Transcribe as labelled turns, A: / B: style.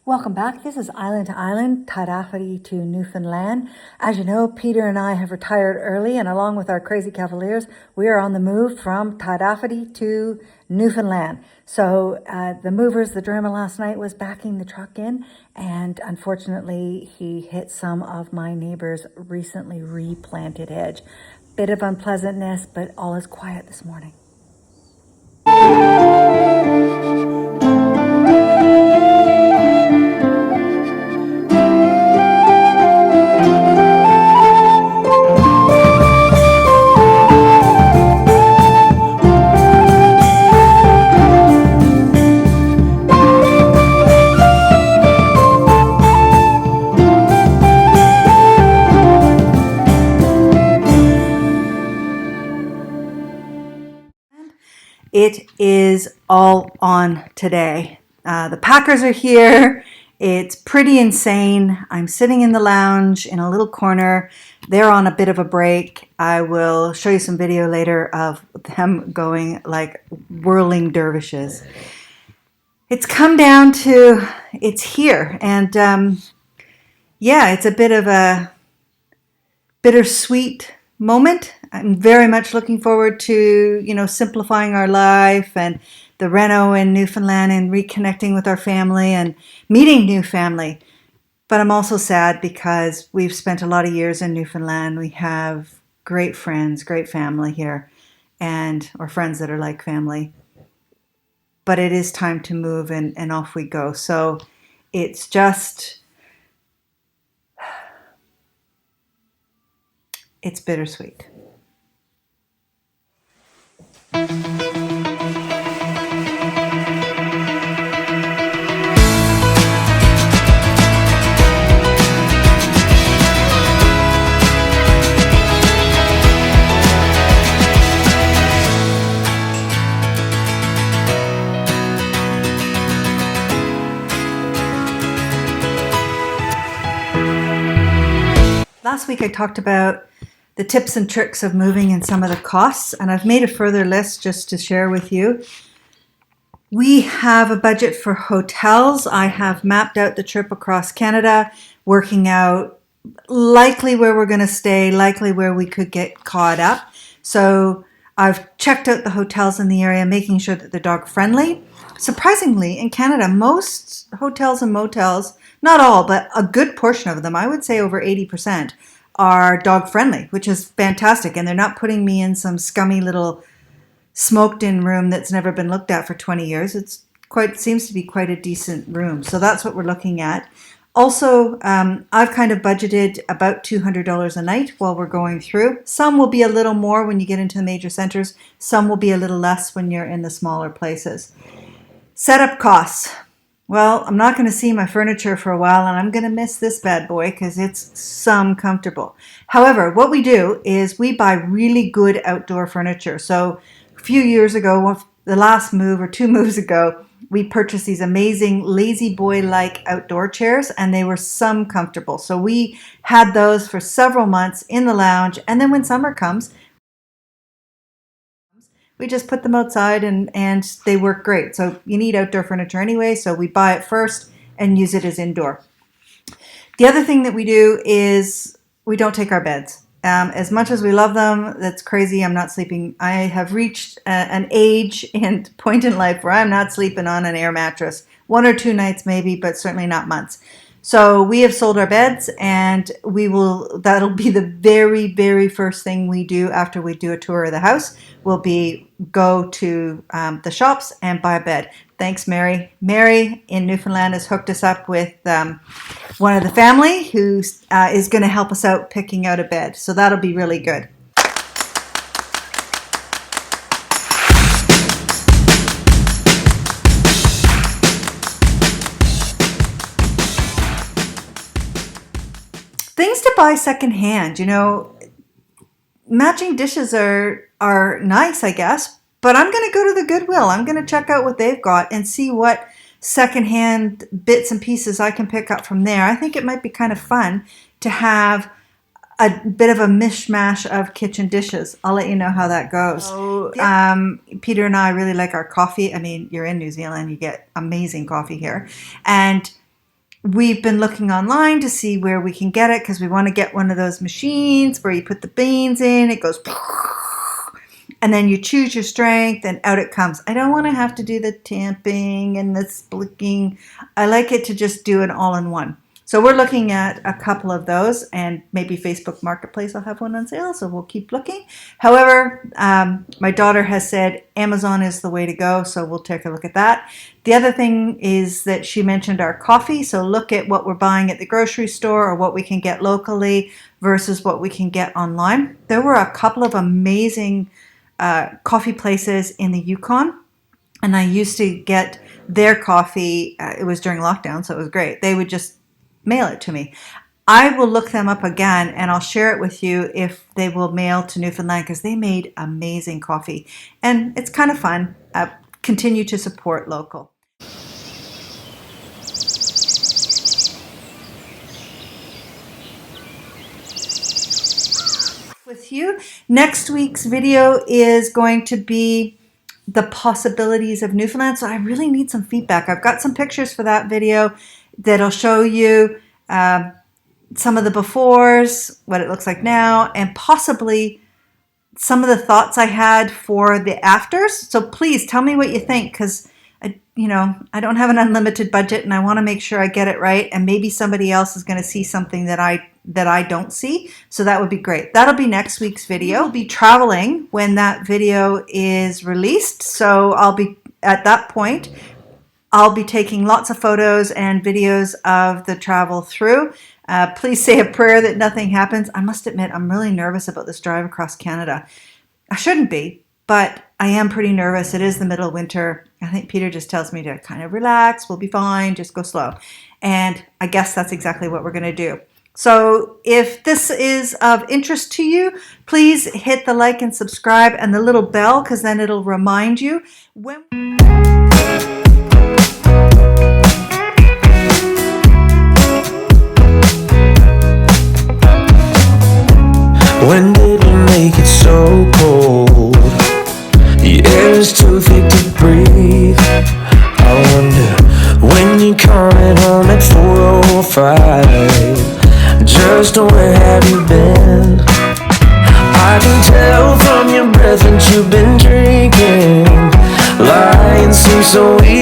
A: Welcome back. This is Island to Island, Tairawhiti to Newfoundland. As you know, Peter and I have retired early, and along with our crazy Cavaliers, we are on the move from Tairawhiti to Newfoundland. So the movers, the drummer last night was backing the truck in, and unfortunately he hit some of my neighbor's recently replanted hedge. Bit of unpleasantness, but all is quiet this morning. It is all on today. The Packers are here. It's pretty insane. I'm sitting in the lounge in a little corner. They're on a bit of a break. I will show you some video later of them going like whirling dervishes. It's come down to, it's here. And yeah, it's a bit of a bittersweet moment. I'm very much looking forward to, simplifying our life and the reno in Newfoundland and reconnecting with our family and meeting new family. But I'm also sad because we've spent a lot of years in Newfoundland. We have great friends, great family here, or friends that are like family. But it is time to move and off we go. So it's bittersweet. Last week I talked about the tips and tricks of moving and some of the costs, and I've made a further list just to share with you. We have a budget for hotels. I have mapped out the trip across Canada, working out likely where we're going to stay, likely where we could get caught up. So I've checked out the hotels in the area, making sure that they're dog friendly. Surprisingly, in Canada, most hotels and motels, not all, but a good portion of them, I would say over 80%, are dog friendly, which is fantastic. And they're not putting me in some scummy little smoked in room that's never been looked at for 20 years. Seems to be quite a decent room. So that's what we're looking at. Also, I've kind of budgeted about $200 a night while we're going through. Some will be a little more when you get into the major centers. Some will be a little less when you're in the smaller places. Setup costs. Well, I'm not going to see my furniture for a while, and I'm going to miss this bad boy because it's some comfortable. However, what we do is we buy really good outdoor furniture. So a few years ago, the last move or 2 moves ago, we purchased these amazing lazy boy-like outdoor chairs, and they were some comfortable. So we had those for several months in the lounge, and then when summer comes, we just put them outside and they work great. So you need outdoor furniture anyway, so we buy it first and use it as indoor. The other thing that we do is we don't take our beds. As much as we love them, that's crazy. I'm not sleeping. I have reached an age and point in life where I'm not sleeping on an air mattress. 1 or 2 nights maybe, but certainly not months. So we have sold our beds, and that'll be the very, very first thing we do after we do a tour of the house, will be go to the shops and buy a bed. Thanks, Mary. Mary in Newfoundland has hooked us up with one of the family who is going to help us out picking out a bed. So that'll be really good. Things to buy secondhand, matching dishes are nice, I guess, but I'm going to go to the Goodwill. I'm going to check out what they've got and see what secondhand bits and pieces I can pick up from there. I think it might be kind of fun to have a bit of a mishmash of kitchen dishes. I'll let you know how that goes. Peter and I really like our coffee. I mean, you're in New Zealand, you get amazing coffee here. And we've been looking online to see where we can get it because we want to get one of those machines where you put the beans in, it goes, and then you choose your strength and out it comes. I don't want to have to do the tamping and the splitting. I like it to just do it all in one. So we're looking at a couple of those, and maybe Facebook Marketplace will have one on sale, so we'll keep looking. However, my daughter has said Amazon is the way to go, so we'll take a look at that. The other thing is that she mentioned our coffee, so look at what we're buying at the grocery store or what we can get locally versus what we can get online. There were a couple of amazing coffee places in the Yukon, and I used to get their coffee. It was during lockdown, so it was great. They would just mail it to me. I will look them up again and I'll share it with you if they will mail to Newfoundland because they made amazing coffee and it's kind of fun. Continue to support local. With you. Next week's video is going to be the possibilities of Newfoundland. So I really need some feedback. I've got some pictures for that video that'll show you some of the befores, what it looks like now, and possibly some of the thoughts I had for the afters. So please tell me what you think because I don't have an unlimited budget and I want to make sure I get it right, and maybe somebody else is going to see something that I don't see. So that would be great. That'll be next week's video. I'll be traveling when that video is released. So I'll be at that point. I'll be taking lots of photos and videos of the travel through. Please say a prayer that nothing happens. I must admit, I'm really nervous about this drive across Canada. I shouldn't be, but I am pretty nervous. It is the middle of winter. I think Peter just tells me to kind of relax. We'll be fine. Just go slow. And I guess that's exactly what we're going to do. So if this is of interest to you, please hit the like and subscribe and the little bell because then it'll remind you when...
B: When did we make it so cold? The air is too thick to breathe. I wonder when you're coming home at 4:05. Just where have you been? I can tell from your breath that you've been drinking. Lying seems so easy.